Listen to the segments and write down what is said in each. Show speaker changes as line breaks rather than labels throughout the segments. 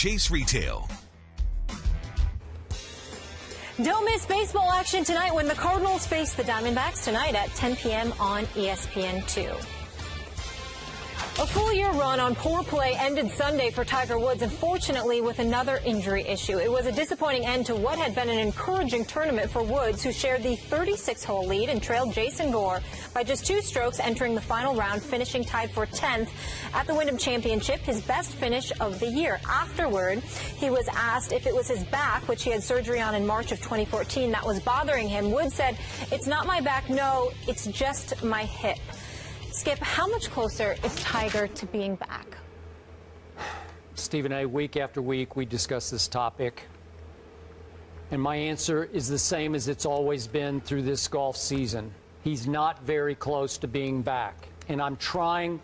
Chase Retail.
Don't miss baseball action tonight when the Cardinals face the Diamondbacks tonight at 10 p.m. on ESPN2. A full-year run on poor play ended Sunday for Tiger Woods, unfortunately with another injury issue. It was a disappointing end to what had been an encouraging tournament for Woods, who shared the 36-hole lead and trailed Jason Gore by just 2 strokes entering the final round, finishing tied for 10th at the Wyndham Championship, his best finish of the year. Afterward, he was asked if it was his back, which he had surgery on in March of 2014, that was bothering him. Woods said, "It's not my back, no, it's just my hip." Skip, how much closer is Tiger to being back?
Stephen A., week after week, we discuss this topic. And my answer is the same as it's always been through this golf season. He's not very close to being back. And I'm trying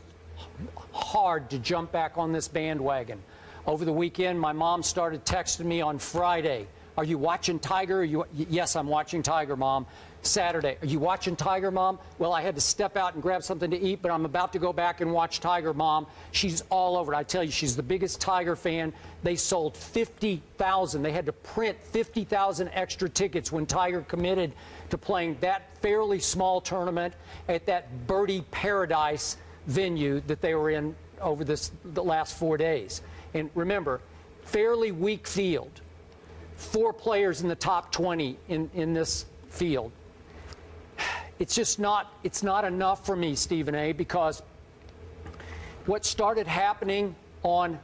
hard to jump back on this bandwagon. Over the weekend, my mom started texting me on Friday. "Are you watching Tiger?" Yes, I'm watching Tiger, Mom. Saturday, "Are you watching Tiger, Mom?" "Well, I had to step out and grab something to eat, but I'm about to go back and watch Tiger, Mom." She's all over it. I tell you, she's the biggest Tiger fan. They sold 50,000. They had to print 50,000 extra tickets when Tiger committed to playing that fairly small tournament at that birdie paradise venue that they were in over the last 4 days. And remember, fairly weak field. 4 players in the top 20 in this field. It's just not enough for me, Stephen A., because what started happening on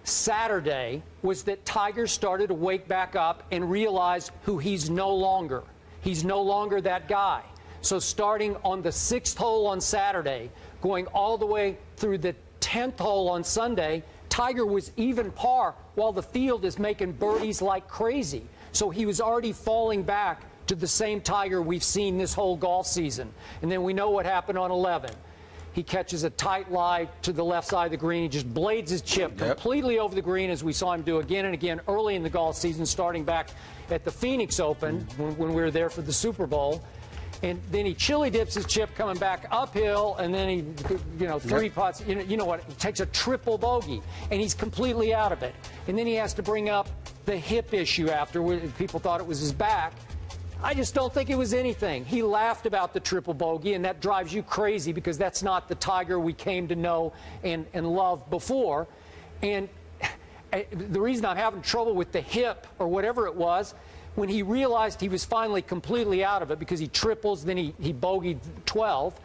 Saturday was that Tiger started to wake back up and realize who he's no longer. He's no longer that guy. So starting on the 6th hole on Saturday, going all the way through the 10th hole on Sunday, Tiger was even par while the field is making birdies like crazy. So he was already falling back to the same Tiger we've seen this whole golf season. And then we know what happened on 11. He catches a tight lie to the left side of the green. He just blades his chip completely over the green, as we saw him do again and again early in the golf season, starting back at the Phoenix Open when we were there for the Super Bowl. And then he chili dips his chip coming back uphill, and then he, 3 putts. You know what? He takes a triple bogey, and he's completely out of it. And then he has to bring up the hip issue after. People thought it was his back. I just don't think it was anything. He laughed about the triple bogey, and that drives you crazy because that's not the Tiger we came to know and love before. And the reason I'm having trouble with the hip or whatever it was, when he realized he was finally completely out of it because he triples, then he bogeyed 12.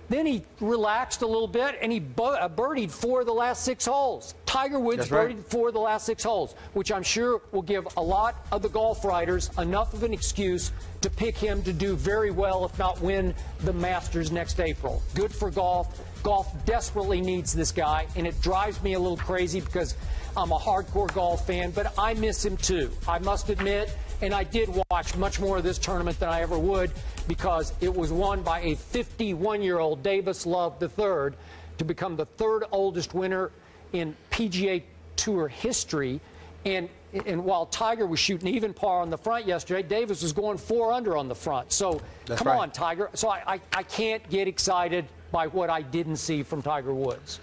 Then he relaxed a little bit, and he birdied 4 of the last 6 holes. Tiger Woods birdied 4 of the last 6 holes, which I'm sure will give a lot of the golf writers enough of an excuse to pick him to do very well, if not win the Masters next April. Good for golf. Golf desperately needs this guy, and it drives me a little crazy because I'm a hardcore golf fan, but I miss him too, I must admit. And I did watch much more of this tournament than I ever would because it was won by a 51-year-old Davis Love III to become the 3rd oldest winner in PGA Tour history. And while Tiger was shooting even par on the front yesterday, Davis was going 4 under on the front. So come on, Tiger. So I can't get excited by what I didn't see from Tiger Woods.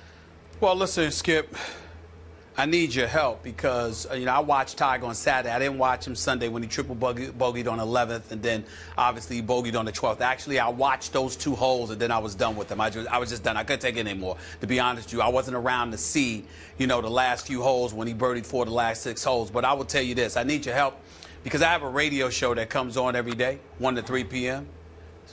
Well, listen, Skip, I need your help because, I watched Tiger on Saturday. I didn't watch him Sunday when he triple bogeyed on 11th, and then obviously he bogeyed on the 12th. Actually, I watched those 2 holes, and then I was done with them. I was just done. I couldn't take it anymore, to be honest with you. I wasn't around to see, the last few holes when he birdied 4 of the last 6 holes. But I will tell you this. I need your help because I have a radio show that comes on every day, 1 to 3 p.m.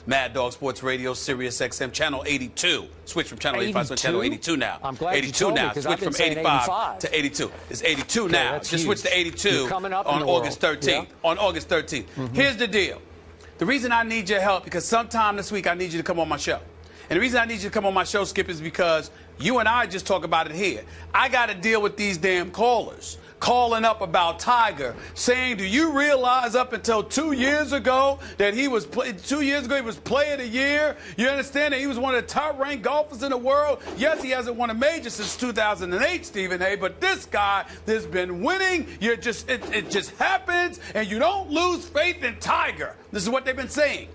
Mad Dog Sports Radio, Sirius XM, Channel 82. Switch from Channel 85 to Channel 82 now.
I'm glad
82
you told
now.
Me,
Switch from 85 to 82. It's 82 now. Just switch to 82 on August 13th. Yeah. On August 13th. Here's the deal. The reason I need your help, because sometime this week I need you to come on my show. And the reason I need you to come on my show, Skip, is because you and I just talk about it here. I got to deal with these damn callers calling up about Tiger, saying, do you realize up until 2 years ago that he was 2 years ago he was Player of the Year? You understand that he was one of the top-ranked golfers in the world? Yes, he hasn't won a major since 2008, Stephen A. But this guy has been winning. It just happens, and you don't lose faith in Tiger. This is what they've been saying.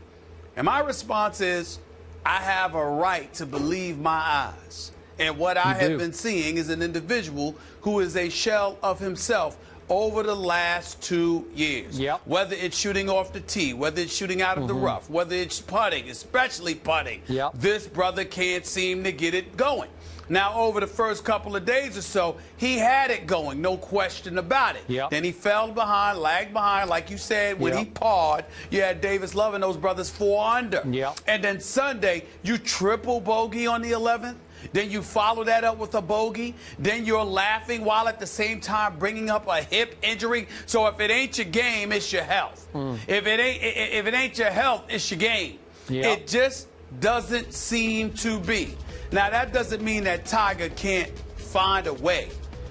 And my response is, I have a right to believe my eyes. And what I have been seeing is an individual who is a shell of himself over the last 2 years. Whether it's shooting off the tee, whether it's shooting out of the rough, whether it's putting, especially putting, this brother can't seem to get it going. Now, over the first couple of days or so, he had it going, no question about it. Then he fell behind, lagged behind, like you said, when he pawed. You had Davis Love and those brothers 4 under. And then Sunday, you triple bogey on the 11th. Then you follow that up with a bogey. Then you're laughing while at the same time bringing up a hip injury. So if it ain't your game, it's your health. If it ain't your health, it's your game. It just doesn't seem to be. Now, that doesn't mean that Tiger can't find a way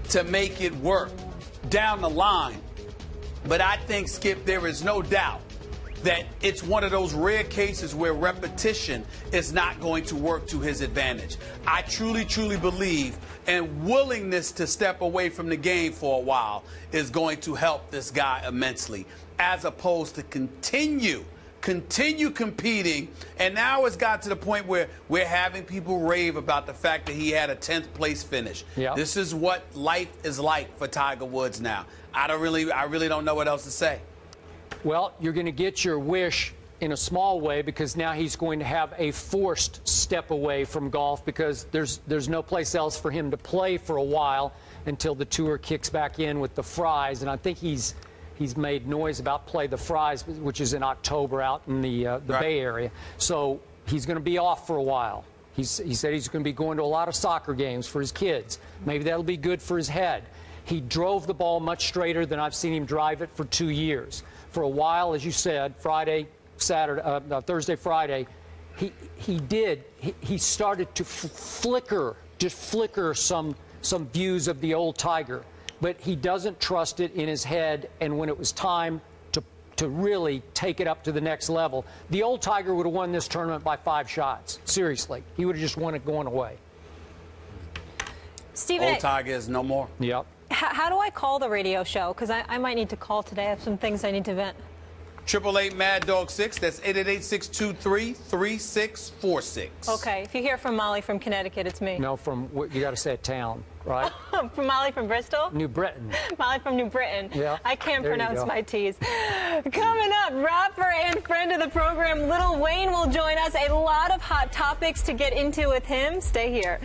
to make it work down the line. But I think, Skip, there is no doubt that it's one of those rare cases where repetition is not going to work to his advantage. I truly, truly believe and willingness to step away from the game for a while is going to help this guy immensely, as opposed to continue competing. And now it's got to the point where we're having people rave about the fact that he had a 10th place finish. This is what life is like for Tiger Woods now. I really don't know what else to say.
Well, you're going to get your wish in a small way, because now he's going to have a forced step away from golf, because there's no place else for him to play for a while until the tour kicks back in with the Fries. And I think he's made noise about Play the Fries, which is in October out in the Bay Area. So he's going to be off for a while. He said he's going to be going to a lot of soccer games for his kids. Maybe that'll be good for his head. He drove the ball much straighter than I've seen him drive it for 2 years. For a while, as you said, Thursday, Friday, he started to flicker some views of the old Tiger. But he doesn't trust it in his head, and when it was time to really take it up to the next level, the old Tiger would have won this tournament by 5 shots. Seriously. He would have just won it going away.
Stephen,
old Tiger is no more.
How do I call the radio show? Because I might need to call today. I have some things I need to vent.
888 Mad Dog 6. That's 888-623-3646.
Okay. If you hear from Molly from Connecticut, it's me.
No, you got to say a town, right?
From Molly from Bristol?
New Britain.
Molly from New Britain. I can't pronounce my T's. Coming up, rapper and friend of the program, Lil Wayne will join us. A lot of hot topics to get into with him. Stay here.